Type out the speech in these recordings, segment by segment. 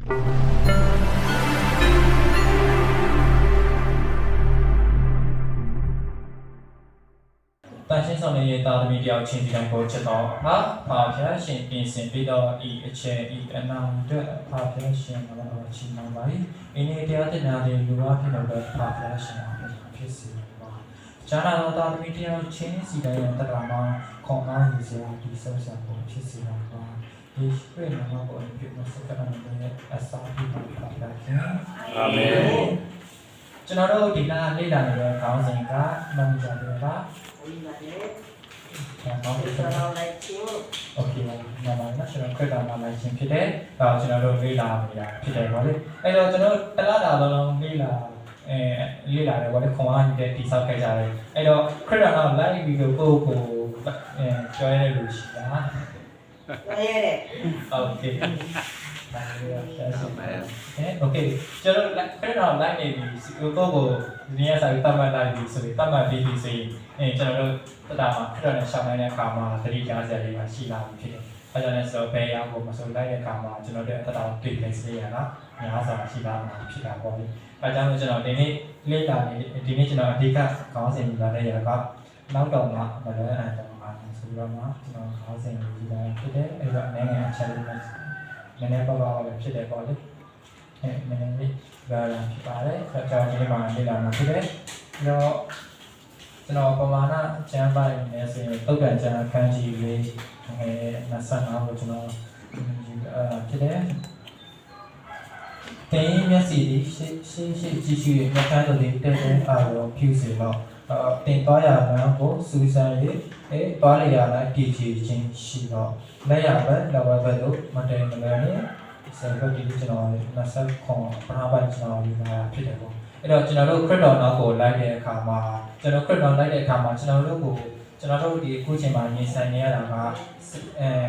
但先生呢，大的米条前几天过知道，爬片先变成比较一切一个难的爬片先那么轻那么因为第二天那里有啊，看到的爬片先啊，偏是嘛。加上大的米条前几天的那么空安一些第三项目偏是嘛。ဒီဆွေးနွေးမှာပေါ်ပြီးတော့စကားနဲ့အစားပြုပါပါခင်ဗျာအာမင်ကျွန်တော်တို့ဒီနာလေ့လာနေတဲ့ခေါင်းစဉ်ကမန်ကြတယ်ပါဟုတ်ပါတယ်ခေါင်းစဉ်ကတော့လိုက်ချင်းโอเคပါနာမည်ကကျွန်တော်ခက်တာနာမည်ချင်းဖြစ်တယ်ဒါကျွန်တော်တို့လေ့လာနေတာဖြစ်တယ်ပေါ့လေအဲ့တော့ကျွန်တော်တလားတာလုံးလေ့လာလေ့လာတယ်ပေါ့လေခွန်အားနေတဲ့တိဆောက်ခဲ့ကြတယ်အဲ့တော့ခက်တာတော့လိုက်ပြီးတော့ကိုပြောရတဲ့လူရှိတာOkay. Okay. Chalo kaya na online ni ko niya sa tama live so tama BBC chalo tama kaya na siya na kama tadi ka sa live sila phit kaya na so pe ya ko maso live kama chalo de tata tweet လေးစရတာညာစာရှိတာဖြစ်တာပေါ့လေအဲကြောင့်ကျွန်တော်ဒီနေ့လေ့လာနေဒီနေ့ကျွန်တော်အဓိကခေါင်းစဉ်ယူလာတဲ့ရကနောက်တော့မှမလဲအဲ့တော့ဆိုတော့မှကျွန်တော်ခေါင်းစဉ်ယူလာဖြစ်တဲ့အဲ့တော့နိုင်ငံ challenge နည်းနည်းပါပါပဲဖြစ်တယ်ပေါ့လေအဲနည်းနည်းလေးလာဖြစ်ပါတယ်ဆက်ကြောင်းလေးမှာလေ့လာမှာဖြစ်တယ်ပြီးတော့ကျွန်တော်ပမာဏကျမ်းပိုင်းနဲ့ဆိုရင်တုတ်တန်ကျမ်းခန်းကြီးလေး25ကိုကျွန်တော်ဖြစ်တယ်တင်းမျက်စိလေးရှင်းကြည့်ရှုရမျက်ခမ်းတို့လေးတက်တဲ့အာရုံဖြူစေတော့တင်သွားရမှာကိုစူးစမ်းရေးသွားရရတာတည်ကြည်ခြင်းရှိတော့လက်ရပဲလောဘပဲလို့မတည်မလဲနဲ့ဆက်ပြီးဒီကျွန်တော်ဆက်ခွန်ပထမပိုင်းကျွန်တော်ဒီမှာဖြစ်တယ်ပေါ့အဲ့တော့ကျွန်တော်တို့ခရစ်တော်နောက်ကိုလိုက်တဲ့အခါမှာကျွန်တော်ခရစ်တော်လိုက်တဲ့အခါမှာကျွန်တော်တို့ဒီအခုချိန်မှာညီဆိုင်နေရတာက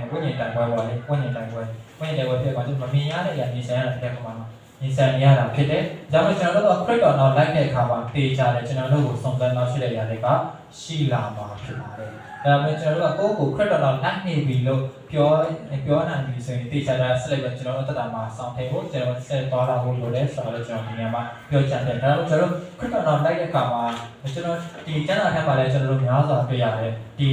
ဝိညာဉ်တိုင်ပွဲပေါ့လေဝိညာဉ်တိုင်ပွဲဖြစ်သွားကျွန်တော်မမြင်ရတဲ့နေရာညီဆိုင်ရတဲ့အခါမှာညီဆိုင်နေရတာဖြစ်တယ်။ဒါပေမဲ့ကျွန်တော်တို့ကခရစ်တော်နောက်လိုက်တဲ့အခါမှာတေချာတယ်ကျွန်တော်တို့ကိုစုံစမ်းနောက်ရှိတဲ့ຢာတွေကရှိလာမှာဖြစ်ပါတယ်။ဒါပေမဲ့ကျွန်တော်တို့ကကိုယ့်ကိုခရစ်တော်နောက်လိုက်နေပြီလို့ပြောနိုင်ပြီဆိုရင်တေချာတာဆက်လိုက်ပဲကျွန်တော်တို့တက်တာမှာစောင့်ထည့်ဖို့ကျွန်တော်ဆက်သွားလာဖို့လိုတယ်ဆိုတော့ကျွန်တော်ဒီနေရာမှာပြောချင်တယ်။ဒါပေမဲ့ကျွန်တော်တို့ခရစ်တော်နောက်လိုက်တဲ့အခါမှာကျွန်တော်ဒီကျမ်းစာထဲမှာလည်းကျွန်တော်တို့များစွာတွေ့ရတယ်။ဒီ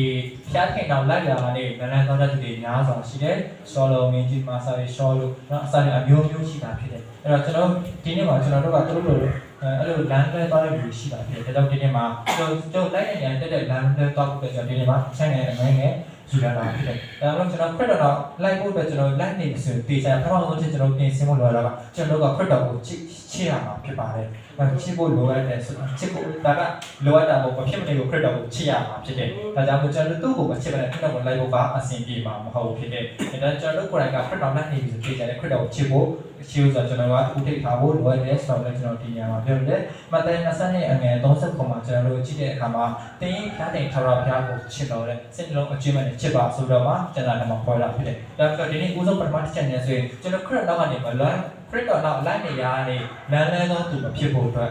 ဖျားခင်နောက်လိုက်ရာကနေနန်းသောတဲ့သူတွေများစွာရှိတယ်။ရှောလောမင်းကြီးမာစာရီရှောလို့နော်အစတွေအမျိုးမျိုးရှိတာဖြစ်တယ်။အဲ့တော့ကျွန်တော်ဒီနေ့မှာကျွန်တော်တို့ကတို့လိုအဲ့လိုလမ်းလွဲသွားတဲ့လူရှိတာဖြစ်တယ်။ဒါကြောင့်ဒီနေ့မှာကျုပ်လိုက်နေတက်တဲ့လမ်းလွဲသွားဖို့အတွက်ကျွန်တော်ဒီနေ့မှာချန်နယ်အမဲငယ်ယူလာတာဖြစ်တယ်။ဒါကြောင့်ကျွန်တော်ခရစ်တော်တော့လိုက်ဖို့အတွက်ကျွန်တော်လိုက်နေပြီဆိုရင်တေချာပထမဆုံးကျွန်တော်ပြင်ဆင်ဖို့လိုရတာကကျွန်တော်တို့ကခရစ်တော်ကိုချစ်ရမှာဖြစ်ပါတယ်။ချစ်ဖို့လိုအပ်တယ်ဆိုချစ်ဖို့ဒါကလိုအပ်တာမဟုတ်ဖြစ်မနေကိုခရစ်တော်ကိုချစ်ရမှာဖြစ်တယ်။ဒါကြောင့်ကျွန်တော်တို့သူ့ကိုမချစ်ဘဲနဲ့ခရစ်တော်ကိုလိုက်ဖို့ကအဆင်ပြေမှာမဟုတ်ဖြစ်တယ်။ဒါကြောင့်ကျွန်တော်တို့ကိုယ်တိုင်ကခရစ်တော်လိုက်နေပြီဆိုတေချာတဲ့ခရစ်တော်ကိုချစ်ဖို့ဆိုတော့ကျွန်တော်ကဥထိတ်ထားဖို့လိုအပ်တယ်ဆိုတော့ကျွန်တော်ဒီနေရာမှာပြောတယ်။မဿဲ20အငယ်30မှာကျွန်တော်တို့ကြည့်တဲ့အခါမှာတင်းဖျားတင်ထာဝရဘုရားကိုချစ်တော်တဲ့စိတ်နှလုံးအကျွမ်းမဲ့ချစ်ပါဆိုတော့မှကျန်တာလည်းမပေါ်လာဖြစ်တယ်။ဒါဆိုဒီနေ့ဦးဆုံးပထမတစ်ချက်နဲ့ဆိုရင်ကျွန်တော်ခရစ်တော်ကနေမလွမ်းခရစ်တော်နောက်လိုက်နေရတဲ့လမ်းလဲသောသူမဖြစ်ဖို့အတွက်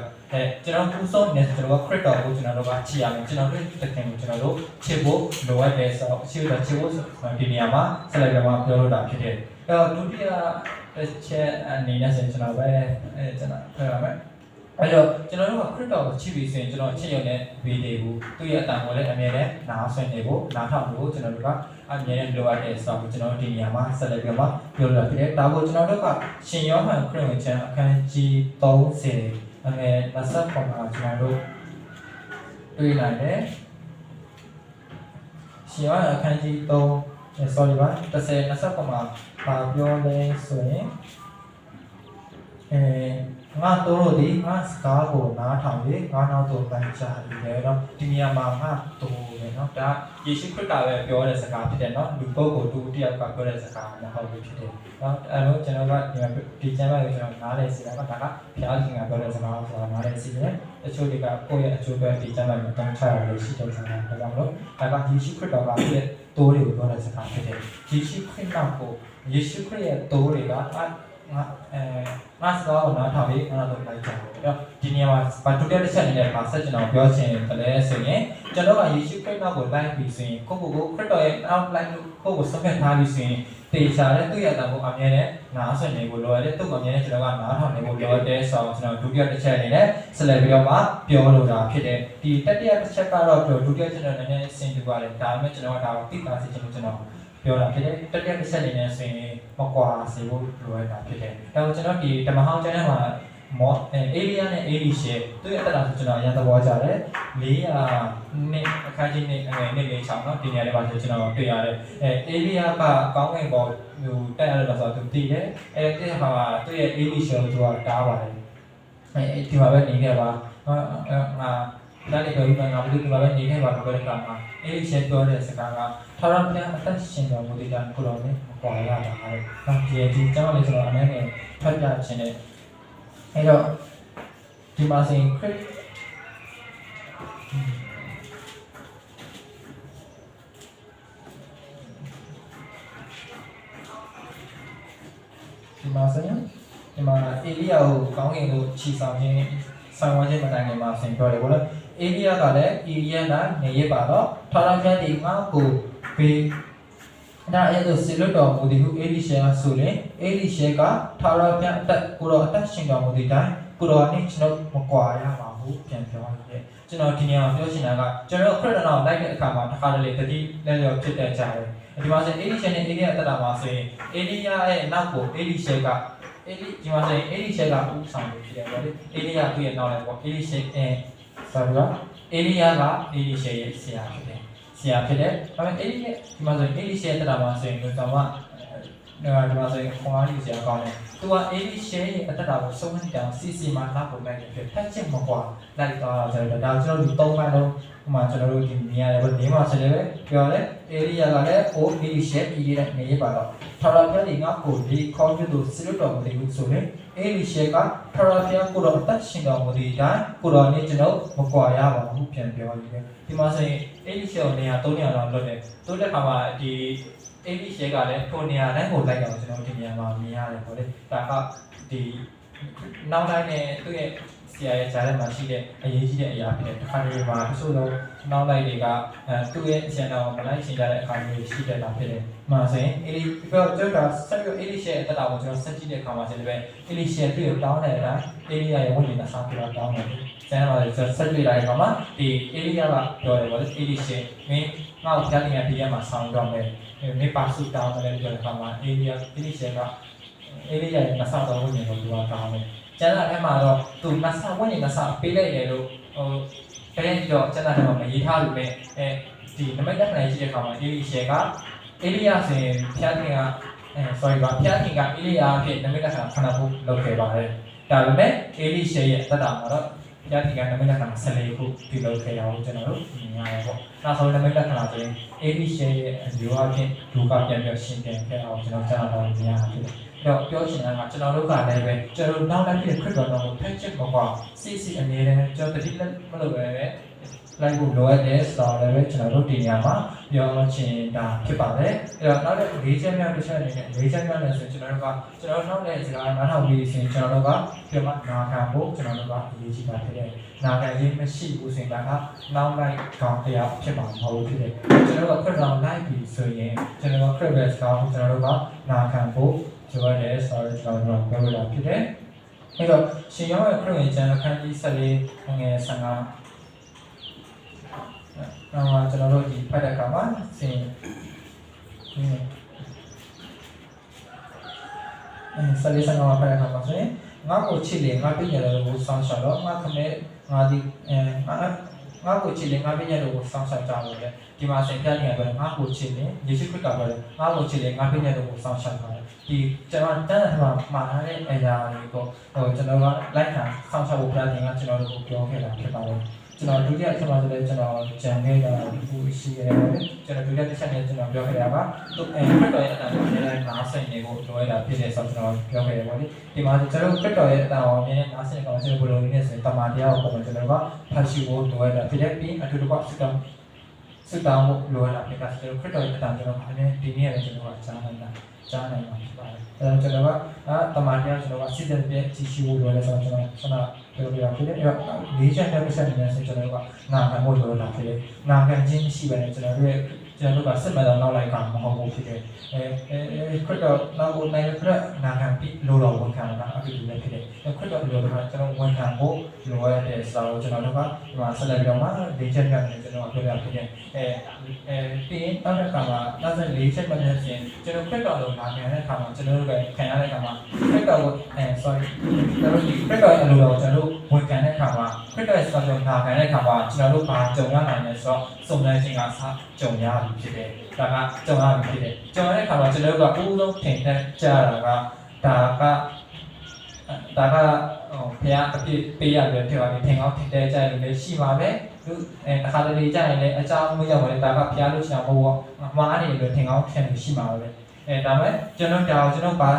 ကျွန်တော်ဦးဆုံးနဲ့ကျွန်တော်ခရစ်တော်ကိုကျွန်တော်တို့ကချစ်ရမယ်ကျွန်တော်တို့တခင်ကိုကျွန်တော်တို့ချစ်ဖို့လိုအပ်တယ်ဆိုတော့ချစ်ဖို့ဒီနေရာမှာဆက်လက်ပြောလို့တာဖြစ်တယ်။အဲ့တော့ဒုတိယချက်အနေနဲ့ဆိုကျွန်တော်ပဲကျွန်တော်ဖတ်ရမယ်အဲ့တော့ကျွန်တော်တို့ကခရစ်တော်ကိုချစ်ပြီးဆိုရင်ကျွန်တော်ချစ်ရုံနဲ့ဝေးနေဘူးသူ့ရဲ့အတန်ကိုလည်းအမြဲတမ်းနားဆွင့်နေဖို့နားထောင်ဖို့ကျွန်တော်တို့ကအမြဲတမ်းလိုအပ်တဲ့ဆိုတော့ကျွန်တော်တို့ဒီနေရာမှာဆက်လက်ပြောလို့ဖြစ်တယ်ဒါကိုကျွန်တော်တို့ကရှင်ယောဟန်ခရစ်ဝင်ကျမ်းအခန်းကြီး30အငယ်20ပုံမှာကျွန်တော်တို့တွေ့နိုင်တယ်ရှင်ယောဟန်အခန်းကြီး3 sorry ပါ30ပုံမှာပြောလဲဆိုရင်ငါတို့ဒီငါစကားကိုနားထောင်ပြီးငါနောက်တော့ပန်ချာတယ်เนาะဒီနေရာမှာငါတို့လေเนาะဒါယေရှုခရစ်တော်ပဲပြောတဲ့စကားဖြစ်တယ်เนาะလူပုဂ္ဂိုလ်တူတယောက်ကပြောတဲ့စကားမဟုတ်ဘူးဖြစ်တယ်เนาะအဲ့တော့ကျွန်တော်ကဒီကျမ်းစာကိုကျွန်တော်နားလည်စီတာကဒါကဘုရားရှင်ကပြောတဲ့စကားဆိုတာနားလည်စီတယ်တချို့တွေကကိုယ့်ရဲ့အကျိုးပဲဒီကျမ်းစာကိုတောင်းချရလို့ရှိတဲ့စကားဒါကြောင့်လို့ဒါကယေရှုခရစ်တော်ကပြည့်တိုးတွေကိုပြောတဲ့စကားဖြစ်တယ်ယေရှုခရစ်တော်ကို ယေရှုခရစ်ရဲ့တိုးတွေကငါစကားကိုနားထောင်ပြီးငါတို့လိုက်ကြတယ်အဲ့တော့ဒီနေရာမှာဘာတူတဲ့တစ်ချက်အနေနဲ့ပါဆက်ကျွန်တော်ပြောချင်တယ်လဲဆိုရင်ကျွန်တော်ကယေရှုခရစ်နောက်ကိုလိုက်ပြီးဆိုရင်ကိုခရစ်တော်ရဲ့နောက်လိုက်ကိုဆုံးဖြတ်ထားပြီးဆိုရင်တေချာတဲ့သူ့ရဲ့အတန်ကိုအမြဲတမ်းနားဆွနေဖို့လိုရတယ်သူ့အမြဲတမ်းကျွန်တော်ကနားထောင်နေဖို့လိုတယ်ဆိုတော့ကျွန်တော်ဒုတိယတစ်ချက်အနေနဲ့ဆက်လက်ပြီးတော့မှပြောလိုတာဖြစ်တယ်ဒီတတိယတစ်ချက်ကတော့ဒုတိယကျွန်တော်နည်းနည်းဆင်ပြပါတယ်ဒါပေမဲ့ကျွန်တော်ကဒါကိုသိတာစီကျွန်တော်ပြောတာဖြစ်တယ်တတိယတစ်ချက်အနေနဲ့ဆိုရင်မကွာစေဖို့လိုရတာဖြစ်တယ်ဒါကိုကျွန်တော်ဒီဓမ္မဟောင်းကျမ်းထဲမှာအေလီယာနဲ့အေလိရှေသူ့ရဲ့အတ္တဆိုကျွန်တော်အရင်သဘောကျတယ်400နှစ်အခါချင်းနှစ်နှစ်လေးချောင်းเนาะဒီနေရာလေးမှာကျွန်တော်တွေ့ရတယ်အေလီယာကကောင်းကင်ဘောဟိုတက်ရလို့ဆိုတော့သူတည်တယ်တဲ့ဟာကသူ့ရဲ့အေလိရှေကိုသူကတားပါတယ်ဒီမှာပဲနေခဲ့ပါငါဒါလေးပြောပြီးမှငါဘယ်သူဒီမှာပဲနေခဲ့ပါလို့ပြောတဲ့အခါမှာအေလိရှေပြောတဲ့စကားကထာဝရဘုရားအသက်ရှင်တော်မူတဲ့ကြောင့်ကိုတော်နဲ့မကွာရတာဟုတ်။နောက်ဒီကျောင်းလေးဆိုတော့အနည်းငယ်ဖတ်ပြခြင်းနဲ့အဲ့တော့ဒီမှာဆိုရင်ခရစ်ဒီမှာဆိုရင်ဒီမှာအေလိယာကိုကောင်းကင်ကိုခြိဆောင်ခြင်းဆောင်ဝါခြင်းမတိုင်ခင်မှာဆင်ပြောတယ်ဘောလို့အေလိယာကလည်းအေလိယာနာနေရပါတော့ထာဝရဘုရားဒီငါ့ကိုဘေးဒါအဲ့ဒါဆီလွတ်တော်မူသည်ဟုအေလိရှေကဆိုရင်အေလိရှေကထာဝရဘုရားအသက်ကိုတော်အသက်ရှင်တော်မူသည့်တိုင်ကိုတော်နဲ့ကျွန်တော်မကွာရပါဘူးပြန်ပြောရတယ်ကျွန်တော်ဒီနေရာမှာပြောချင်တာကကျွန်တော်ခရစ်တော်လိုက်တဲ့အခါမှာတစ်ခါတလေတတိလည်းရောဖြစ်တဲ့ကြတယ်ဒီမှာဆိုအေလိရှေနဲ့အေလိယာအသက်တာမှာဆိုရင်အေလိယာရဲ့နောက်ကိုအေလိရှေကဒီမှာဆိုရင်အေလိရှေကဥဆောင်လို့ဖြစ်တယ်ဗောလေအေလိယာသူ့ရဲ့နောက်လည်းပေါ့အေလိရှေဆိုတော့အေလိယာကအေလိရှေရဲ့ဆရာဖြစ်တယ်ဆရာဖြစ်တယ်ဒါပေမဲ့အေလိဒီမှာဆိုရင်အေလိရှေတက်တာမှာဆိုရင်ကျွန်တော်ကဒီမှာဆိုရင်ခွန်အားကြီးဆရာကောင်းတယ်သူကအေလိရှေရဲ့အတက်တာကိုစုံစမ်းကြအောင်စီစီမှာနောက်ကိုလိုက်တယ်ဖြစ်ဖက်ချက်မကွာလိုက်သွားတာဆိုတော့ဒါကျွန်တော်ဒီ၃ပိုင်းလုံးဟိုမှာကျွန်တော်တို့ဒီနေရာတွေနေမှာဆိုလည်းပြောတယ်အေလိယာကလည်းအိုအေလိရှေကြီးရဲ့နေရပါတော့ထာဝရဘုရားဒီငါ့ကိုဒီခေါ်ပြလို့ဆီလို့တော်မူတယ်ဆိုရင်အေလိရှေကထာဝရဘုရားကိုတော်အသက်ရှင်တော်မူတဲ့အတိုင်းကိုတော်နဲ့ကျွန်တော်မကွာရပါဘူးပြန်ပြောရည်ဒီမှာဆိုရင်အေလိရှေကိုနေရာ၃နေရာလောက်လွတ်တယ်တိုးတဲ့ခါမှာဒီအေလိရှေကလည်းထိုနေရာတိုင်းကိုလိုက်အောင်ကျွန်တော်ဒီနေရာမှာမြင်ရတယ်ပေါ့လေဒါကဒီနောက်တိုင်းနဲ့သူ့ရဲ့ဆရာရဲ့ဂျားထဲမှာရှိတဲ့အရေးကြီးတဲ့အရာဖြစ်တယ်တစ်ခါတည်းမှာတချို့တော့နောက်လိုက်တွေကသူ့ရဲ့ဆရာတော်မလိုက်ရှင်ကြတဲ့အခါမျိုးရှိတဲ့တာဖြစ်တယ်မှာဆိုရင်အေလိပြောကျွန်တော်ဆက်ပြီးအေလိရှေရဲ့တက်တာကိုကျွန်တော်ဆက်ကြည့်တဲ့အခါမှာဆိုလည်းအေလိရှေသူ့ကိုတောင်းတဲ့အတိုင်းအေလိယာရဲ့ဝိညာဉ်နဲ့ဆောင်းပြတော့တောင်းတယ်ဆရာတော်လည်းဆက်ကြည့်လိုက်တဲ့အခါမှာဒီအေလိယာကပြောတယ်ပေါ့လေအေလိရှေမင်းငါ့ကိုကြားနေရဒီရက်မှာဆောင်းတော့မယ်မေပါစုတောင်းတယ်ပြောတဲ့အခါမှာအေလိရှေကအေလိယာရဲ့မဆောင်းတော့ဝိညာဉ်ကိုသူကတောင်းတယ်ကျန်တဲ့အဲ့မှာတော့သူမဆဝိညာဉ်မဆပေးလိုက်တယ်လို့ဟိုပြန်ပြီးတော့ကျန်တဲ့မှာမရေးထားလို့ပဲဒီနမိတ်လက္ခဏာရှိတဲ့အခါမှာအေလိရှေကအေလိယာဆိုရင်ဖျားခင်ကsorry ပါဖျားခင်ကအေလိယာအဖြစ်နမိတ်လက္ခဏာခဏဖို့လုပ်ခဲ့ပါတယ်ဒါပေမဲ့အေလိရှေရဲ့သက်တာမှာတော့ဖျားခင်ကနမိတ်လက္ခဏာ14ခုပြုလုပ်ခဲ့ရအောင်ကျွန်တော်တို့မြင်ရတယ်ပေါ့နောက်ဆုံးနမိတ်လက္ခဏာဆိုရင်အေလိရှေရဲ့အကျိုးအဖြစ်ဒုက္ခပြန်ပြီးရှင်းပြခဲ့အောင်ကျွန်တော်ကြားတာမြင်ရတယ်တော့ပြောချင်တာကကျွန်တော်တို့ကလည်းပဲကျွန်တော်နောက်လိုက်တဲ့ခရစ်တော်တော်ကိုဖက်ချက်မကွာစီအမြဲတမ်းကျွန်တော်တတိလက်မလုပ်ပဲလိုက်ဖို့လိုအပ်တယ်ဆိုတော့လည်းပဲကျွန်တော်တို့ဒီနေရာမှာပြောချင်တာဖြစ်ပါတယ်အဲ့တော့နောက်တဲ့၄ချက်မြောက်တစ်ချက်အနေနဲ့၄ချက်မြောက်လည်းဆိုရင်ကျွန်တော်တို့နောက်တဲ့စကားနားထောင်ပြီးဆိုရင်ကျွန်တော်တို့ကပြန်မနာခံဖို့ကျွန်တော်တို့ကအရေးကြီးတာဖြစ်တယ်နာခံခြင်းမရှိဘူးဆိုရင်ဒါကနောက်လိုက်ကောင်းတရားဖြစ်မှာမဟုတ်ဘူးဖြစ်တယ်ကျွန်တော်တို့ကခရစ်တော်လိုက်ပြီးဆိုရင်ကျွန်တော်တို့ခရစ်တော်စကားကိုကျွန်တော်တို့ကနာခံဖို့ဆိုရဲဆိုတော့ကျွန်တော်တို့ပြောရတာဖြစ်တယ်အဲ့တော့ရှင်ယောဟန်ခရစ်ဝင်ကျမ်းအခန်းကြီး14ငယ်15ကျွန်တော်တို့ဒီဖတ်တဲ့အခါမှာဆင်14မှာဖတ်တဲ့အခါမှာဆိုရင်ငါ့ကိုချစ်လေငါပြည့်ရတဲ့ကိုဆောင်းရှောက်တော့ငါခမဲငါဒီငါ့ကိုချစ်လေငါပြည့်ရတဲ့ကိုဆောင်းရှောက်ကြလို့လေဒီမှာဆင်ပြနေရတယ်ငါ့ကိုချစ်လေယေရှုခရစ်ကပြောတယ်ငါ့ကိုချစ်လေငါပြည့်ရတဲ့ကိုဆောင်းရှောက်ပါတယ်ဒီကျွန်တော်တန်းတဲ့မှာမှားတဲ့အရာတွေကိုကျွန်တော်ကလိုက်ခံဆောင်းရှောက်ဖို့ပြတဲ့ကကျွန်တော်တို့ပြောခဲ့တာဖြစ်ပါတယ်ကျွန်တော်ဒုတိယအချက်မှာဆိုလည်းကျွန်တော်ကြံခဲ့တာဘူးရှိရတယ်ကျွန်တော်ဒုတိယတစ်ချက်နဲ့ကျွန်တော်ပြောခဲ့တာကသူခရစ်တော်ရဲ့အတန်ကိုနည်းနည်းနားဆင်နေဖို့လိုရတာဖြစ်တဲ့ဆိုတော့ကျွန်တော်ပြောခဲ့တယ်ပေါ့လေဒီမှာကျွန်တော်ခရစ်တော်ရဲ့အတန်ကိုနည်းနည်းနားဆင်အောင်ကျွန်တော်ဘယ်လိုနည်းနဲ့ဆိုရင်တမန်တရားကိုပုံမှန်ကျွန်တော်ကဖတ်ရှိဖို့လိုရတာဖြစ်တဲ့ပြီးအထူးတစ်ခုစစ်တောင်းဖို့လိုရတာဖြစ်တဲ့ကျွန်တော်ခရစ်တော်ရဲ့အတန်ကျွန်တော်အနေနဲ့ဒီနေ့လည်းကျွန်တော်ကကြားလိုက်တာ ကြားနိုင်မှာဖြစ်ပါတယ်။ကျွန်တော်ကတမန်တရားကျွန်တော်ကစစ်တဲ့ပြည့်ကြီးရှိဖို့လိုလဲဆိုတော့ကျွန်တော်ခုနပြောပြရဖြစ်တယ်။အဲ့တော့၄ချက်နဲ့တစ်ချက်နဲ့ဆိုကျွန်တော်ကနာခံဖို့လိုလာဖြစ်တယ်။နာခံခြင်းရှိပဲနဲ့ကျွန်တော်တို့ကစစ်မှန်တော့နောက်လိုက်ကမဟုတ်ဘူးဖြစ်တယ်။ခရစ်တော်နောက်ကိုနိုင်ခရစ်နာခံပြီးလိုတော်ဝန်ခံတာအဖြစ်လည်းဖြစ်တယ်။ခရစ်တော်လိုတော့ကျွန်တော်ဝန်ခံဖို့လိုရတဲ့စာကိုကျွန်တော်တို့ကဒီမှာဆက်လက်ပြီးတော့မှ၄ချက်နဲ့ကျွန်တော်ပြောပြဖြစ်တယ်။ပြီးရင်နောက်တစ်ခါမှာနောက်ဆက်၄ချက်မှလည်းပြင်ကျွန်တော်ခရစ်တော်လိုနာခံတဲ့အခါမှာကျွန်တော်တို့ကခံရတဲ့အခါမှာခရစ်တော်ကိုsorry ကျွန်တော်ခရစ်တော်ရဲ့အလိုတော်ကျွန်တော်တို့ဝန်ခံတဲ့အခါမှာခရစ်တော်ရဲ့စာချုပ်နာခံတဲ့အခါမှာကျွန်တော်တို့ဘာကြုံရနိုင်လဲဆိုတော့စုံစမ်းခြင်းကကြုံရပြီဖြစ်တယ်။ဒါကကြုံရပြီဖြစ်တယ်။ကြုံရတဲ့အခါမှာကျွန်တော်တို့ကဦးဆုံးထင်တဲ့ကြားတာကဒါကဘုရားအပြည့်ပေးရတယ်ဖြစ်ပါတယ်။ထင်ကောင်းထင်တဲ့ကြားလို့လည်းရှိပါပဲ။တစ်ခါတလေကြားရင်လည်းအကြောင်းမရောက်ပါလေဒါကဘုရားလို့ရှာမဟုတ်ဘူး။အမှားနေလို့ထင်ကောင်းထင်လို့ရှိမှာပဲ။ဒါမဲ့ကျွန်တော်ဘာ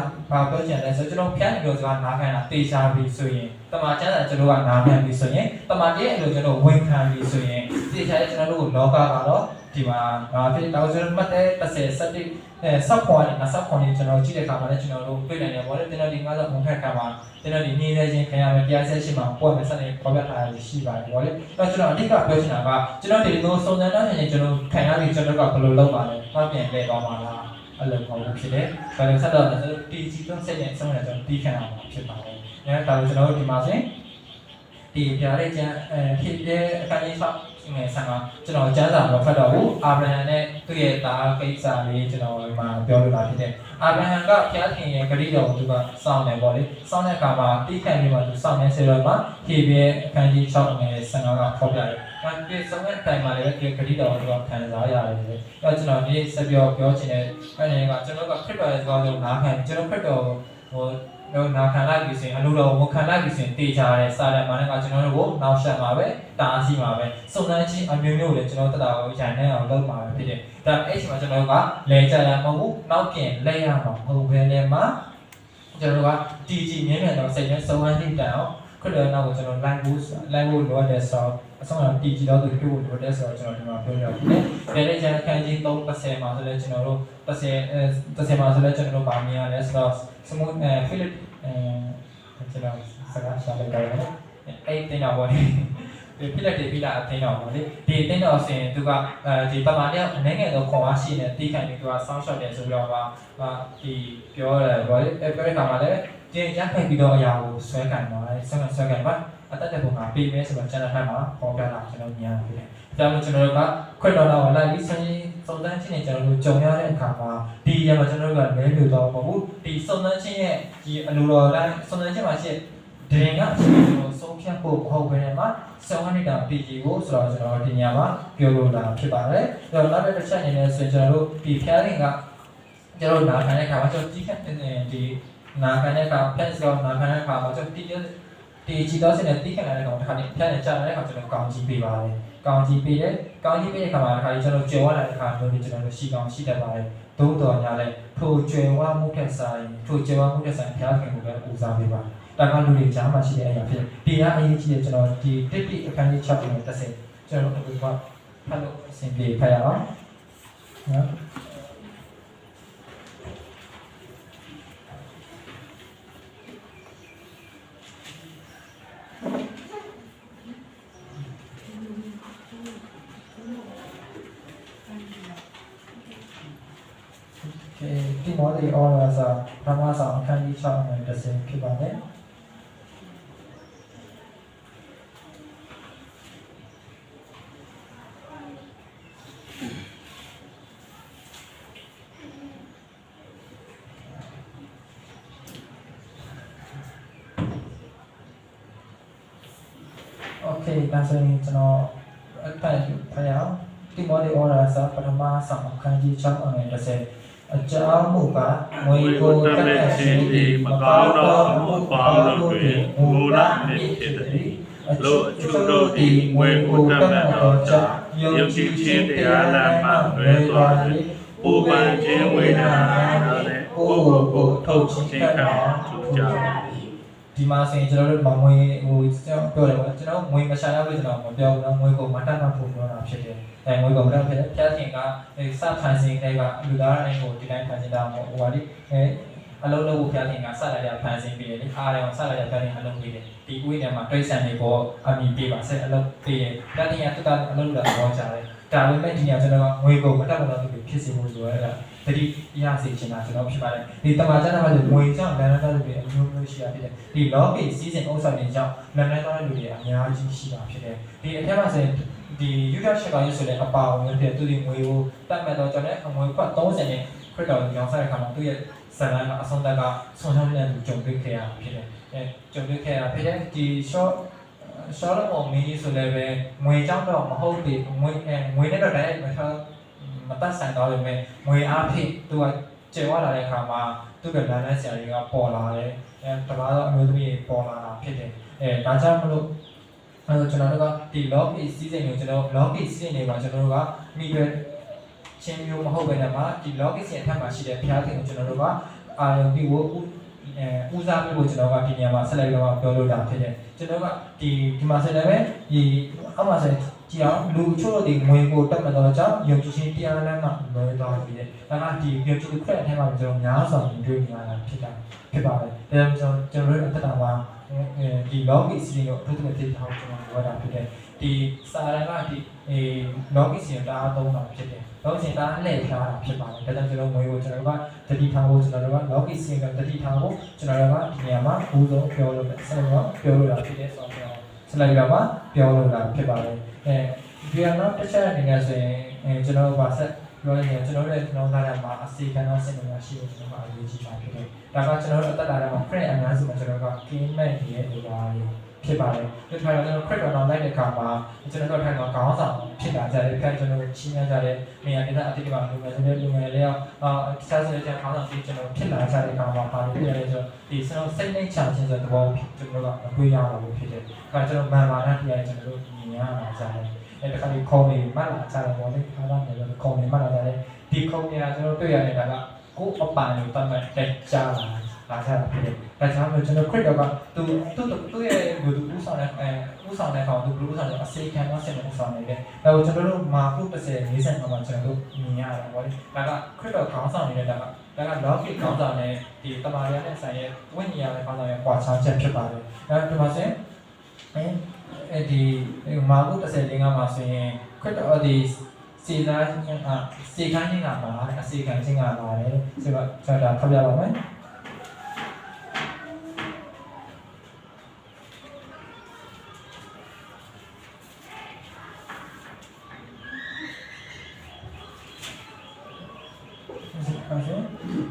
ပြောချင်လဲဆိုကျွန်တော်ဖျက်လို့ဆိုတာနာခံတာတေချာပြီဆိုရင်တမန်ကျမ်းစာကျွန်တော်ကနာခံပြီဆိုရင်တမန်ရဲ့အလိုကျွန်တော်ဝန်ခံပြီဆိုရင်တေချာရဲ့ကျွန်တော်တို့လောကကတော့ဒီမှာဖြစ်တော့ကျွန်တော်မှတ်တဲ့30 17ဆောက်ခွန်နဲ့ဆောက်ခွန်နဲ့ကျွန်တော်ကြည့်တဲ့အခါမှာလည်းကျွန်တော်တို့တွေ့နိုင်တယ်ပေါ့လေကျွန်တော်ဒီ90ဘုံဖက်ကမှာကျွန်တော်ဒီနေနေချင်းခင်ရမယ်တရားဆက်ရှိမှာပွက်မယ်စတဲ့ပေါ်ပြထားရရှိပါတယ်ပေါ့လေအဲ့ကျွန်တော်အဓိကပြောချင်တာကကျွန်တော်ဒီလိုစုံစမ်းတော့ရင်ကျွန်တော်ခံရပြီးကျွန်တော်ကဘယ်လိုလုပ်ပါလဲမှပြန်လဲသွားမှာလားအဲ့လိုပေါ့ဖြစ်တယ်ဒါလည်းဆက်တော့ဒီစီတော့ဆက်ရင်ဆုံးရတော့ပြီးခံအောင်ဖြစ်ပါတယ်အဲ့ဒါကျွန်တော်တို့ဒီမှာဆိုရင်ဒီပြားလေးကျန်ဖြစ်တဲ့အခါကြီးဆောက်ငယ်ဆန်ကကျွန်တော်ကျမ်းစာမဖတ်တော့ဘူးအာဗြဟံနဲ့သူ့ရဲ့သားကိစ္စလေးကျွန်တော်ဒီမှာပြောလို့လာဖြစ်တယ်အာဗြဟံကဘုရားခင်ရဲ့ဂရုတော်ကိုသူကစောင့်နေပေါ့လေစောင့်တဲ့အခါမှာတိခတ်ပြီးမှသူစောင့်နေစေတော့မှဟေဘဲအခန်းကြီး6ငယ်ဆန်ကဖော်ပြတယ်အဲ့ဒီဆုံးတဲ့တိုင်မှာလည်းဒီဂရုတော်ကိုသူကခံစားရတယ်လေအဲ့ကျွန်တော်ဒီဆက်ပြောချင်တဲ့အဲ့ဒီကကျွန်တော်ကခရစ်တော်ရဲ့သွားလို့နားခံကျွန်တော်ခရစ်တော်တော့နာခံလိုက်ပြီးဆိုရင်အလိုတော်ဝန်ခံလိုက်ပြီးဆိုရင်တေချာတဲ့စာတန်မာနဲ့ကကျွန်တော်တို့ကိုနောက်ဆက်မှာပဲတားဆီးမှာပဲစုံစမ်းခြင်းအမျိုးမျိုးလည်းကျွန်တော်တက်တာကိုရိုင်နေအောင်လုပ်မှာပဲဖြစ်တယ်ဒါအဲ့ဒီမှာကျွန်တော်ကလဲကြရမဟုတ်ဘူးနောက်ပြင်လဲရမှာမဟုတ်ဘဲနဲ့မှာကျွန်တော်ကတီဂျီမြဲမြံတော့စိတ်နဲ့စုံစမ်းတိတန်အောင်ခရစ်တော်နောက်ကိုကျွန်တော်လိုက်ဖို့လိုတဲ့ဆောက်အဆုံးတော့တီဂျီတော့သူတို့လိုတဲ့ဆောက်ကျွန်တော်ဒီမှာပြောရဖြစ်တယ်ဒါလည်းကျန်ခန်းကြီး3%မှာဆိုလည်းကျွန်တော်တို့30မှာဆိုလည်းကျွန်တော်တို့ဗာမြင်ရတယ်ဆိုတော့စမုဖိလစ်ကျွန်တော်စကားရှာလိုက်တယ်အဲ့တင်တော့ဘောလေဖိလစ်တွေပြီးလာအသိတော့ဘောလေဒီတင်တော့ဆိုရင်သူကဒီပမာတယောက်အနေငယ်တော့ခွန်အားရှိနေတီးခံပြီးသူကဆောင်းရှော့တယ်ဆိုတော့ဒီပြောရတယ်ဘောလေအဲ့ဒီခါမှာလည်းကျင်းရခိုင်ပြီးတော့အရာကိုဆွဲကန်ပါတယ်ဆွဲကန်ပါအတက်တဲ့ပုံကပေးမယ်ဆိုတော့ကျွန်တော်ဖတ်မှာပေါ်ပြလာကျွန်တော်မြင်ရတယ်ဒါမှကျွန်တော်တို့ကခွတ်တော်လာလိုက်ပြီးစုံစမ်းခြင်းနဲ့ကျွန်တော်တို့ကြုံရတဲ့အခါမှာဒီရမှာကျွန်တော်တို့ကလဲလို့တော့မဟုတ်ဘူးဒီစုံစမ်းခြင်းရဲ့ဒီအလိုတော်တိုင်းစုံစမ်းခြင်းမှာရှိတဲ့ဒရင်ကအချိန်ကျွန်တော်ဆုံးဖြတ်ဖို့မဟုတ်ဘဲနဲ့မှာဆောင်းနေတာပြည်ကြီးကိုဆိုတော့ကျွန်တော်ဒီညမှာပြောလို့လာဖြစ်ပါတယ်။ဒါတော့နောက်တစ်ချက်အနေနဲ့ဆိုရင်ကျွန်တော်တို့ဒီဖျားရင်ကကျွန်တော်နာခံတဲ့အခါမှာကျွန်တော်ဒီနာခံတဲ့အခါဖက်စတော့နာခံတဲ့အခါမှာကျွန်တော်ဒီချီတော့စနေတိခဏတဲ့ကောင်တစ်ခါနေဖျက်နေကြတဲ့အခါကျွန်တော်ကောင်းကြီးပေးပါတယ်ကောင်းကြီးပေးတဲ့အခါမှာတစ်ခါကျွန်တော်ကျွေဝလာတဲ့အခါမျိုးတွေကျွန်တော်တို့ရှိကောင်းရှိတတ်ပါတယ်သို့တော်ညာလဲထိုကျွေဝမှုထက်ဆိုင်ဖျားခင်ကိုပဲဦးစားပေးပါတယ်ဒါကလူတွေကြားမှာရှိတဲ့အရာဖြစ်ဒီကအရေးကြီးတဲ့ကျွန်တော်ဒီတစ်တိအခန်းကြီး6ကိုတက်စေကျွန်တော်တို့ကဖတ်လို့အဆင်ပြေဖတ်ရအောင်နော်ဒီမော်ဒီအော်လာစာပထမဆောင်အခန်းကြီး6နဲ့တစ်ဆင့်ဖြစ်ပါတယ်။ Okay ဒါဆိုရင်ကျွန်တော်အတိုင်းဖတ်ရအောင်ဒီမော်ဒီအော်လာစာပထမဆောင်အခန်းကြီး6နဲ့တစ်ဆင့်အကြောင်းမူကားငွေကိုတက်တဲ့ခြင်းဒီမကောင်းသောအမှုပေါင်းတို့တွင်မူလမြစ်ဖြစ်သည်လို့အကျိုးတို့ဒီငွေကိုတက်မဲ့သောကြောင့်ယုံကြည်ခြင်းတရားလမ်းမှလွဲသွားသည်ပူပန်ခြင်းဝေဒနာများနဲ့ကိုယ်ကိုထုတ်ခြင်းခံထူကြသည် ဒီမှာဆိုရင်ကျွန်တော်တို့မမွေဟိုပြောတယ်ပေါ့ကျွန်တော်မွေမရှာရလို့ကျွန်တော်မပြောဘူးနော်မွေကိုမတတ်မှဖို့ပြောတာဖြစ်တယ်အဲမွေကိုမတတ်ဖြစ်တယ်ဖျားခင်ကစဖန်စင်တွေကလူသားတိုင်းကိုဒီတိုင်းဖန်စင်တာမဟုတ်ဟိုပါလေအလုံးလုံးကိုဖျားခင်ကစလိုက်ရဖန်စင်ပြီးတယ်လေအားတယ်အောင်စလိုက်ရဖျားခင်အလုံးပြီးတယ်ဒီဥယျာဉ်မှာတွိဆန်တွေပေါ်အမိပေးပါဆက်အလုံးပေးတယ်ဖျားခင်ကတူတာအလုံးလာတော့ကြတယ်ဒါပေမဲ့ဒီညကျွန်တော်ကငွေကိုမတတ်မှလို့ဖြစ်စီဖို့ဆိုရတာတတိရစေချင်တာကျွန်တော်ဖြစ်ပါတယ်ဒီတမန်ကျမ်းမှာဆိုငွေကြောင့်လမ်းလမ်းသားတွေအမျိုးမျိုးရှိရဖြစ်တယ်ဒီ lobby စီးစဉ်ဥစ္စာတွေကြောင့်လမ်းလမ်းသားတွေအများကြီးရှိတာဖြစ်တယ်ဒီအထက်မှာဆိုရင်ဒီယူဒချက်ကောင်ရေးဆိုတဲ့အပါဝင်တဲ့သူဒီငွေကိုတတ်မှတ်တော့ကျွန်တော်ငွေခွက်30နဲ့ခရစ်တော်ရောင်းစားတဲ့အခါမှာသူရဲ့ဇာတ်လမ်းကအဆုံးသတ်ကဆုံးရှုံးတဲ့လူကြုံတွေ့ခဲ့ရဖြစ်တယ်ကြုံတွေ့ခဲ့ရဖြစ်တယ်ဒီ short တော့မင်းဆိုလည်းပဲငွေကြောင့်တော့မဟုတ်ဘူးငွေနဲ့တော့တိုင်းမထားမတတ်ဆိုင်တော့ပေမဲ့ငွေအားဖြင့်သူကကျေဝလာတဲ့အခါမှာသူ့ကလမ်းလမ်းဆရာတွေကပေါ်လာတယ်တပါးတော့အမျိုးသမီးတွေပေါ်လာတာဖြစ်တယ်ဒါကြောင့်မလို့ကျွန်တော်တို့ကဒီ lobby စီးစိမ်ကိုကျွန်တော် lobby စီးစိမ်တွေမှာကျွန်တော်တို့ကမိပဲချင်းမျိုးမဟုတ်ဘဲနဲ့မှာဒီ lobby စီးအထက်မှာရှိတဲ့ဖျားခင်ကိုကျွန်တော်တို့ကအာရုံပြီးဦးစားပေးဖို့ကျွန်တော်ကဒီနေရာမှာဆက်လိုက်တော့ပြောလို့တာဖြစ်တယ်ကျွန်တော်ကဒီမှာဆက်လည်းပဲဒီအောက်မှာဆက်ကြည့်အောင်လူချို့ဒီငွေကိုတက်မှတော့ကြောင့်ယုံကြည်ခြင်းတရားလမ်းမှာလွယ်သွားပြီတဲ့ဒါကဒီယုံကြည်သူခရက်အထက်မှာကျွန်တော်များစွာတွေ့နေရတာဖြစ်ပါတယ်ဒါကြောင့်ကျွန်တော်တို့အသက်တာမှာဒီ lobby စီကိုအထူးသဖြင့်ထောက်ကျွန်တော်ပြောတာဖြစ်တယ်ဒီစာရန်ကဒီlobby စီတာအသုံးတာဖြစ်တယ်တော့စင်တာလှည့်ထားတာဖြစ်ပါတယ်ဒါကြောင့်ကျွန်တော်ငွေကိုကျွန်တော်ကတတိထားဖို့ကျွန်တော်က lobby စီကတတိထားဖို့ကျွန်တော်ကဒီနေရာမှာအဦးဆုံးပြောလို့ဆက်တော့ပြောလို့တာဖြစ်တယ်ဆိုတော့ဆက်လိုက်တော့ပြောလို့တာဖြစ်ပါတယ်ဒီကတော့တစ်ချက်အနေနဲ့ဆိုရင်ကျွန်တော်ကဆက်ပြောရရင်ကျွန်တော်ရဲ့နှောင်းသားထဲမှာအစီခံတော့စင်နေတာရှိလို့ကျွန်တော်ကအရေးကြီးတာဖြစ်တယ်ဒါကကျွန်တော်တို့အသက်တာထဲမှာ friend အများစုမှာကျွန်တော်က game man ရဲ့နေရာတွေဖြစ်ပါတယ်ဒီခါတော့ကျွန်တော် credit တော့လိုက်တဲ့အခါမှာကျွန်တော်တို့ထိုင်မှာခေါင်းဆောင်ဖြစ်တာကြတယ်ကျွန်တော်ချင်းရကြတဲ့နေရာဒေသအတိတ်ကလူငယ်တွေတခြားဆိုတဲ့ခေါင်းဆောင်တွေကျွန်တော်ဖြစ်လာကြတဲ့အခါမှာပါလို့ပြရတယ်ဆိုဒီကျွန်တော်စိတ်နှိမ်ချခြင်းဆိုတဲ့ဘောကျွန်တော်ကအတွေ့ရတာလို့ဖြစ်တယ်ဒါကျွန်တော်မှန်ပါတဲ့တရားကျွန်တော်တို့မြင်ရတာကြတယ်တခါဒီခုံနေမှတ်လာကြတယ်ဘောလေခါတော့လည်းခုံနေမှတ်လာကြတယ်ဒီခုံနေတာကျွန်တော်တွေ့ရတဲ့ကကိုအပန်ကိုတတ်မှတ်တက်ကြလာကြတာဖြစ်တယ်ဒါကြောင့်ကျွန်တော် credit ကသူ့ရဲ့လူဦးဆောင်တဲ့ဦးဆောင်တဲ့ကောင်သူလူဦးဆောင်တဲ့အစီအခံတော့ဆက်နေဦးဆောင်နေတယ်ဒါကိုကျွန်တော်တို့မာကု30 40မှာကျွန်တော်တို့မြင်ရတယ်ဗောလေဒါက credit ခေါင်းဆောင်နေတဲ့ဒါက login ခေါင်းဆောင်တဲ့ဒီတမာရနဲ့ဆိုင်ရဲ့ဝိညာဉ်ရဲ့ခေါင်းဆောင်ရဲ့ကွာခြားချက်ဖြစ်ပါတယ်ဒါဒီမှာဆိုရင်ဒီမာကု30 50မှာဆိုရင် credit ဒီစေသားချင်းကစေခိုင်းခြင်းကပါအစီခံခြင်းကပါတယ်ဆိုတော့ကျွန်တော်ဖတ်ပြပါမယ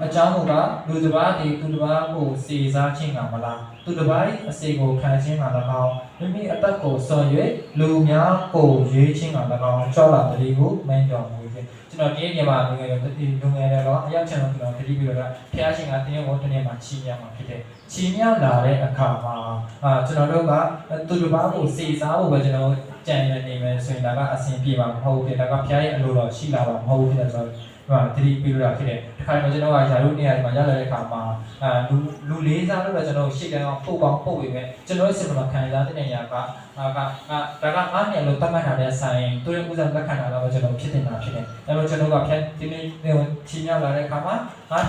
်အကြောင်းကလူတစ်ပါးဒီသူတစ်ပါးကိုစေစားခြင်းကမလားသူတစ်ပါးအစေကိုခံခြင်းက၎င်းမိမိအသက်ကိုစွန့်၍လူများကိုရွေးခြင်းက၎င်းကြောက်လာတတိကိုမင်းတော်မူခြင်းကျွန်တော်ဒီနေ့မှာလူငယ်တွေတော့အရောက်ချင်တော့ကျွန်တော်တတိပြီးတော့ဖျားရှင်ကတင်းရုံတနေ့မှာချီးမြှောက်မှာဖြစ်တယ်ချီးမြှောက်လာတဲ့အခါမှာကျွန်တော်တို့ကသူတစ်ပါးကိုစေစားဖို့ပဲကျွန်တော်ကြံရနေမယ်ဆိုရင်ဒါကအဆင်ပြေမှာမဟုတ်ဘူးဒါကဖျားရဲ့အလိုတော်ရှိလာမှာမဟုတ်ဘူးဖြစ်တယ်ဆိုတော့တတိပြီးတော့ဖြစ်တယ်တခါမှကျွန်တော်ကယာရုနေရာမှာရောက်လာတဲ့အခါမှာလူလေးစားလို့ပဲကျွန်တော်ရှေ့ကန်းအောင်ပို့ကောင်းပို့ပြီးပဲကျွန်တော်ရဲ့စင်မှာခံစားတဲ့နေရာကဒါကအားနေလို့တတ်မှတ်ထားတဲ့ဆိုင်သူရဲ့ဥစ္စာလက်ခံတာတော့ကျွန်တော်ဖြစ်နေတာဖြစ်တယ်ဒါပေမဲ့ကျွန်တော်ကဖြတ်ဒီနေ့ချင်းမြောက်လာတဲ့အခါမှာ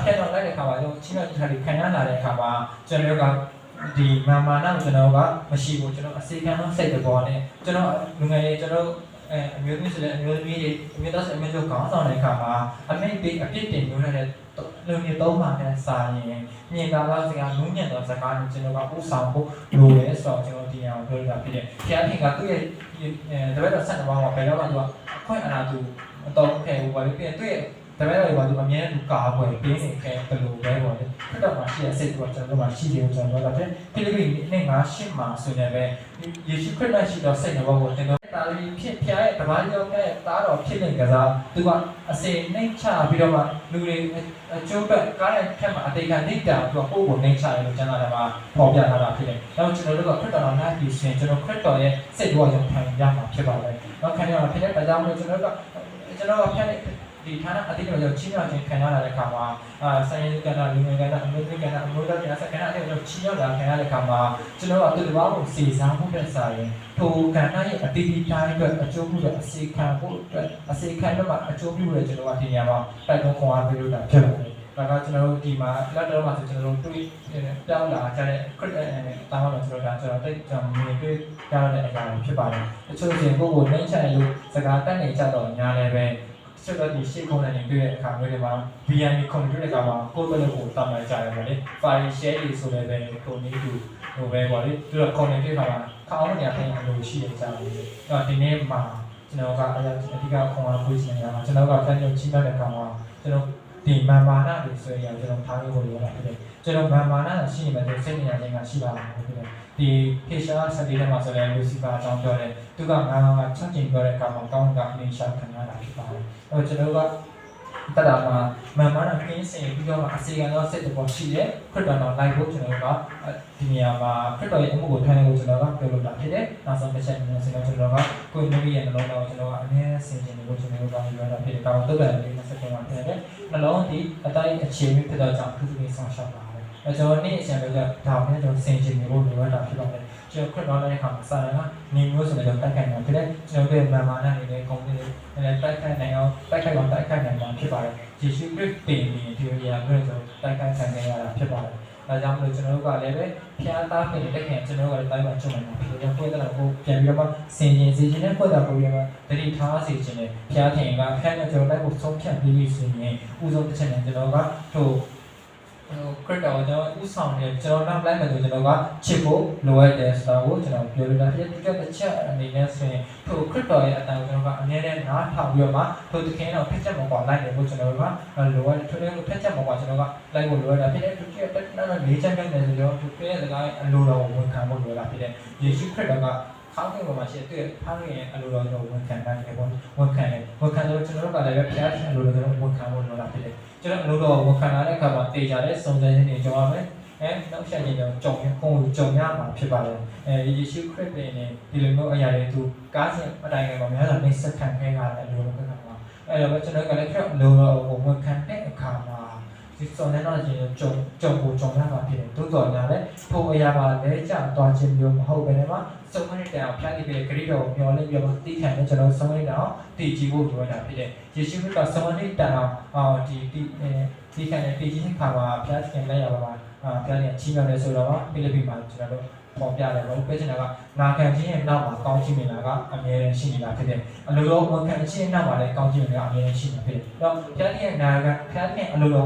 ဖြတ်တော့လိုက်တဲ့အခါမှာကျွန်တော်ချင်းမြောက်ထားပြီးခံရလာတဲ့အခါမှာကျွန်တော်ကဒီမာမာနာကျွန်တော်ကမရှိဘူးကျွန်တော်အစီကံတော့စိတ်တဘောနဲ့ကျွန်တော်လူငယ်တွေကျွန်တော်အမျိုးသမီးဆိုတဲ့အမျိုးသမီးတွေအမျိုးသားဆိုအမျိုးတို့ခေါင်းဆောင်တဲ့အခါမှာအမိတ်ပေးအပြစ်တင်မျိုးတဲ့လူတွေသုံးပါနဲ့စာရင်မြင်တာကစကားနူးညံ့သောစကားကိုကျွန်တော်ကဥဆောင်ဖို့လိုရဲဆိုတော့ကျွန်တော်ဒီအောင်ပြောရတာဖြစ်တယ်။ဖျားခင်ကသူ့ရဲ့တပည့်တော်ဆက်တော်မှာဘယ်တော့မှသူကအခွင့်အာဏာသူမတော်ခဲ့ဘူးဘာလို့ပြန်သူ့ရဲ့တပည့်တော်ကသူအမြဲတမ်းသူကာကွယ်ပေးနေခဲ့ဘယ်လိုပဲပေါ့လေ။ဖြစ်တော့မှရှိတဲ့စိတ်ကကျွန်တော်တို့မှရှိတယ်ကျွန်တော်တို့ကဖိလိပ္ပိနှစ်9မှာဆိုနေပဲယေရှုခရစ်တော်ရှိတော်စိတ်တော်ကိုတင်တော်တာလီဖြစ်ဖျားရဲ့တပါးကြောင့်နဲ့တားတော်ဖြစ်နေကြစားသူကအစေနှိမ့်ချပြီးတော့မှလူတွေအကျိုးပဲကားတဲ့ထက်မှာအတိတ်ကနေတောင်သူကပို့ကိုနှိမ့်ချတယ်လို့ကျမ်းစာထဲမှာပေါ်ပြထားတာဖြစ်တယ်။ဒါကြောင့်ကျွန်တော်တို့ကခရစ်တော်တော်နာပြီးရှင်ကျွန်တော်ခရစ်တော်ရဲ့စိတ်တော်ကြောင့်ခံရမှာဖြစ်ပါတယ်။တော့ခံရမှာဖြစ်တဲ့ဒါကြောင့်မို့ကျွန်တော်ကဖျားတဲ့ ဒီဌာနအတိအကျချင်းရောက်ချင်းခံရတဲ့အခါမှာဆိုင်ရေးကဏ္ဍလူငယ်ကဏ္ဍအမျိုးသမီးကဏ္ဍအမျိုးသားကဏ္ဍစကဏ္ဍအတိအကျချင်းရောက်လာခံရတဲ့အခါမှာကျွန်တော်တို့ဒီဘာကိုစီစားမှုတဲ့စာရင်ထိုကဏ္ဍရဲ့အတိအကျတိုင်းအတွက်အကျိုးပြုတဲ့အစီခံဖို့အတွက်အစီခံတော့မှအကျိုးပြုတဲ့ကျွန်တော်ကဒီနေရာမှာတိုက်တွန်းခွန်အားပေးလို့တာဖြစ်ပါတယ်ဒါကကျွန်တော်တို့ဒီမှာလက်တော်မှာဆိုကျွန်တော်တို့တွေ့ပြောင်းလာကြတဲ့ credit တားမှာကျွန်တော်တိတ်ကြောင်မြင်တွေ့ရတဲ့အရာဖြစ်ပါတယ်အချို့ရှင်ကိုယ်နှိမ့်ချလို့စကားတက်နေကြတော့ညာလည်းပဲဆက်တော့ဒီရှေ့ခုံနေတွေ့တဲ့အခါမျိုးတွေမှာ BNB ခုံတွေ့တဲ့အခါမှာကိုယ်ဘယ်လိုကိုတတ်မှတ်ကြရမလဲ file share တွေဆိုလည်းပဲကိုနေတူဟိုပဲပေါ့လေသူကခုံနေတွေ့တာမှာခေါင်းနေရတဲ့အလိုရှိနေကြတယ်အဲ့ဒီနေ့မှာကျွန်တော်ကအရာအဓိကခုံအားပေးနေရမှာကျွန်တော်ကဖန်ချုပ်ချိတဲ့အခါမှာကျွန်တော်ဒီမာမာနာတွေဆိုရင်ကျွန်တော်ထားလို့ရတာဖြစ်တယ်ကျွန်တော်မာမာနာရှိနေမယ်စိတ်ဉာဏ်ချင်းကရှိလာတယ်ဖြစ်တယ်ဒီဖေရှာစတီထဲမှာဆိုရင်လူစီပါအကြောင်းပြောတယ်သူကငါချက်ချင်းပြောတဲ့အခါမှာကောင်းကနေရှာခံရတာဖြစ်ပါတယ်အဲ့တော့ကျွန်တော်ကတဒါမှာမာမာနာကင်းစင်ပြီးတော့အစီအကံတော့စိတ်တော်ရှိတယ်ခရစ်တော်လိုက်ဖို့ကျွန်တော်ကဒီနေရာမှာခရစ်တော်ရဲ့အမှုကိုထိုင်လို့ကျွန်တော်ကပြောလို့တာဖြစ်တယ်နောက်ဆုံးတစ်ချက်မျိုးဆိုတော့ကျွန်တော်ကကိုယ်မျိုးရဲ့နှလုံးသားကိုကျွန်တော်ကအမြဲဆင်ခြင်လို့ကျွန်တော်ကပြောတာဖြစ်တယ်ကောင်းတော့တယ်ဒီမှာဆက်ပြန်ပါတယ်နှလုံးဒီအတိုင်းအခြေမျိုးဖြစ်တော့ကြောင့်သူတွေဆောင်ရှောက်ပါတယ်အဲကျွန်တော်နေ့အချိန်တော့ဒါမှမဟုတ်ဆင်ခြင်လို့လိုရတာဖြစ်ပါတယ်ကျွန်တော်ခရစ်တော်ရဲ့ခါမှာစာရကနေမျိုးဆိုတော့တိုက်ခိုက်နေဖြစ်တယ်ကျွန်တော်တို့မာမာနာနေတဲ့ကောင်းတဲ့တိုက်ခိုက်နိုင်အောင်တိုက်ခိုက်အောင်တိုက်ခိုက်နိုင်မှာဖြစ်ပါတယ်ယေရှုခရစ်ပင်ဒီဒီရာမျိုးဆိုတိုက်ခိုက်ခံရတာဖြစ်ပါတယ်ဒါကြောင့်မလို့ကျွန်တော်တို့ကလည်းပဲဖျားသားဖြစ်တဲ့ခင်ကျွန်တော်တို့ကလည်းတိုင်းမှာချုပ်နေတာဖြစ်တယ်ဖွဲ့တဲ့ကိုပြန်ပြီးတော့ဆင်ခြင်စေခြင်းနဲ့ဖွဲ့တာကိုပြီးတော့တတိထားစေခြင်းနဲ့ဖျားခင်ကဖျားနဲ့ကျွန်တော်လိုက်ကိုဆုံးဖြတ်ပြီးပြီဆိုရင်ဥဆုံးတစ်ချက်နဲ့ကျွန်တော်ကခရစ်တော်ကျွန်တော်ဥဆောင်နေကျွန်တော်နောက်လိုက်မယ်ဆိုကျွန်တော်ကချစ်ဖို့လိုအပ်တယ်ဆိုတာကိုကျွန်တော်ပြောလို့ဒါဖြစ်တဲ့တစ်ချက်အနေနဲ့ဆိုရင်ထိုခရစ်တော်ရဲ့အတန်ကျွန်တော်ကအမြဲတမ်းနားထောင်ပြီးတော့မှထိုသခင်တော်ဖက်ချက်မှာလိုက်တယ်လို့ကျွန်တော်ကလိုအပ်ထိုဖက်ချက်မှာကျွန်တော်ကလိုက်ဖို့လိုအပ်တာဖြစ်တဲ့သူရဲ့တက်နာလေးချက်နဲ့ဆိုတော့သူရဲ့စကားအလိုတော်ဝန်ခံဖို့လိုတာဖြစ်တဲ့ယေရှုခရစ်တော်ကခေါင်းကပေါ်မှာရှိတဲ့ဖခင်ရဲ့အလိုတော်ကိုဝန်ခံတယ်ပေါ့ဝန်ခံတယ်ဝန်ခံတော့ကျွန်တော်တို့ကလည်းဘုရားရှင်အလိုတော်ကိုဝန်ခံဖို့လိုတာဖြစ်တယ်ကျွန်တော်အလိုတော်ဝန်ခံလာတဲ့အခါမှာတေချာတဲ့စုံစမ်းခြင်းတွေကြောင်းရမယ်နောက်ဆက်ခြင်းကြောင့်ကြုံရမှာဖြစ်ပါတယ်ယေရှုခရစ်နဲ့ဒီလိုမျိုးအရာတွေသူကားစဉ်အတိုင်းကမှများစွာနှိမ့်ဆက်ခံခဲ့ရတယ်လို့ပြောတာပါအဲ့တော့ကျွန်တော်ကလည်းအလိုတော်ကိုဝန်ခံတဲ့အခါမှာဒီစုံစမ်းတော့ခြင်းကြုံရမှာဖြစ်တယ်တိုးတော်ညာလည်းထိုအရာပါလဲကြသွားခြင်းမျိုးမဟုတ်ဘဲနဲ့မှစုံမတဲ့အောင်ဖျားနေပြီးဂရိတော်ကိုမျောလင့်ပြီးတော့တိခံတဲ့ကျွန်တော်စုံမတဲ့အောင်တည်ကြည်ဖို့လိုတာဖြစ်တယ်ယေရှုခရစ်ကစုံမတဲ့အောင်ဒီခံတဲ့တည်ကြည်တဲ့ခါမှာဖျားခင်လက်ရပါမှာဖျားခင်ချီးမြှောက်တယ်ဆိုတော့ဖိလိပ္ပိမှာကျွန်တော်တို့ပေါ်ပြတယ်ပေါ့ပြောချင်တာကနာခံခြင်းရဲ့နောက်မှာကောင်းချီးမြင်တာကအမြဲတမ်းရှိနေတာဖြစ်တယ်အလိုတော်ဝန်ခံခြင်းရဲ့နောက်မှာလည်းကောင်းချီးမြင်တာအမြဲတမ်းရှိနေတာဖြစ်တယ်အဲ့တော့ဖျားခင်ရဲ့နာခံဖျားခင်အလိုတော်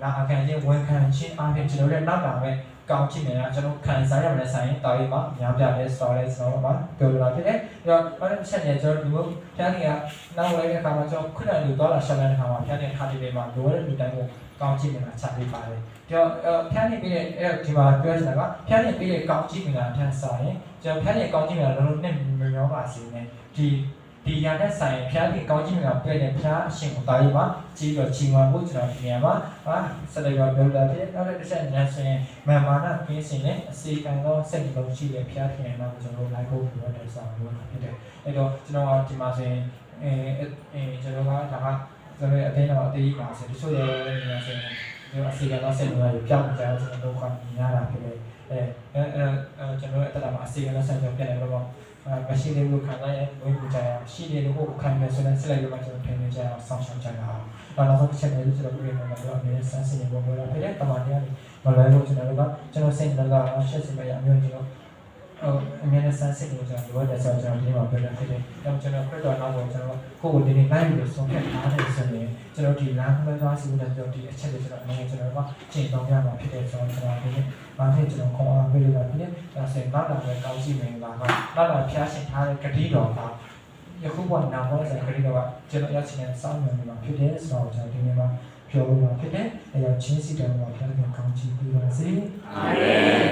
နာခံခြင်းဝန်ခံခြင်းအပြင်ကျွန်တော်တို့နောက်လာမဲ့ကောင်းချီးမြင်တာကျွန်တော်ခံစားရမယ့်ဆိုင်တာရေးမှာများပြတဲ့ story ကျွန်တော်တို့ပြောလာဖြစ်တယ်။အဲ့တော့အဲ့ဒီချက်နဲ့ကျွန်တော်ဒီလိုဖျားနေကနောက်လိုက်တဲ့အခါမှာကျွန်တော်ခုနကလူသွားလာရှောင်းတဲ့အခါမှာဖျားနေခါလေးတွေမှာလိုရတဲ့လူတိုင်းကိုကောင်းချီးမြင်တာချပေးပါတယ်။ကျွန်တော်ဖျားနေပြီးတဲ့အဲ့ဒီမှာပြောချင်တာကဖျားနေပြီးတဲ့ကောင်းချီးမြင်တာထပ်စားရင်ကျွန်တော်ဖျားနေကောင်းချီးမြင်တာလုံးလုံးနဲ့မမျောပါစေနဲ့ဒီရတဲ့ဆိုင်ဖျားပြီးကောင်းချီးမြင်တာပြည့်တဲ့ဖျားအရှင်ကိုတာရေးမှာကြီးတော့ချီးမွမ်းဖို့ကျွန်တော်ဒီနေရာမှာဆက်လက်ပြောပြတဲ့နောက်တစ်ချက်နဲ့ဆိုရင်မာနကင်းစင်နဲ့အစီကံသောစိတ်လုံးရှိတဲ့ဖျားခင်မှာကျွန်တော်လိုက်ဖို့လိုတဲ့ဆောင်လို့ဖြစ်တယ်အဲ့တော့ကျွန်တော်ဒီမှာဆိုရင်ကျွန်တော်ကဒါကကျွန်တော်အတင်းတော့အသေးကြီးပါဆိုတချို့ရဲ့နေရာဆိုရင်ကျွန်တော်အစီကံသောစိတ်လုံးတွေပြောင်းကြအောင်ကျွန်တော်တို့ကမြင်ရတာဖြစ်တယ်ကျွန်တော်အတ္တမှာအစီကံသောစိတ်လုံးပြန်နေတော့မရှိတဲ့လူခံရရင်ဝိပုကြရရှိတဲ့လူကိုခံရဆိုတဲ့ဆက်လိုက်လို့ကျွန်တော်ပြင်နေကြအောင်ဆောင်းရှောင်ကြတာ။ဒါနောက်ဆုံးချက်တွေကျွန်တော်ပြင်နေမှာတော့အမြဲစမ်းစစ်နေပုံပေါ်လာဖြစ်တဲ့တမန်တရားတွေမလွယ်လို့ကျွန်တော်စိတ်နဲ့ကရှက်စမရအမျိုးကျွန်တော်အမြဲစမ်းစစ်နေကြလို့တဲ့ဆောင်းကျွန်တော်ဒီမှာပြောတာဖြစ်တယ်။ဒါကျွန်တော်ခရစ်တော်နောက်ကိုကျွန်တော်ကိုယ်ကိုဒီနေ့နိုင်ပြီးဆုံးဖြတ်ထားတယ်ဆိုရင်ကျွန်တော်ဒီလမ်းခွဲသွားစီတဲ့ကျွန်တော်ဒီအချက်တွေကျွန်တော်အနေနဲ့ကျွန်တော်ကကျင့်သုံးရမှာဖြစ်တဲ့ဆိုတော့ကျွန်တော်ဒီနေ့ဘာဖြစ်ကျွန်တော်ခေါင်းအားပေးလို့ဖြစ်တယ်။ဒါဆိုရင်နောက်လာတဲ့ကောင်းစီမင်္ဂလာကနောက်လာဖျားရှင်ထားတဲ့ဂတိတော်ကယခုဘဝနောက်တော့ဆိုဂတိတော်ကကျွန်တော်ရချင်တဲ့စောင့်နေမှာဖြစ်တယ်ဆိုတော့ကျွန်တော်ဒီနေ့မှာပြောလို့ဖြစ်တယ်။အဲကြောင့်ချင်းစီတော်မှာဖျားရှင်ကောင်းချီးပေးပါစေ။အာမင်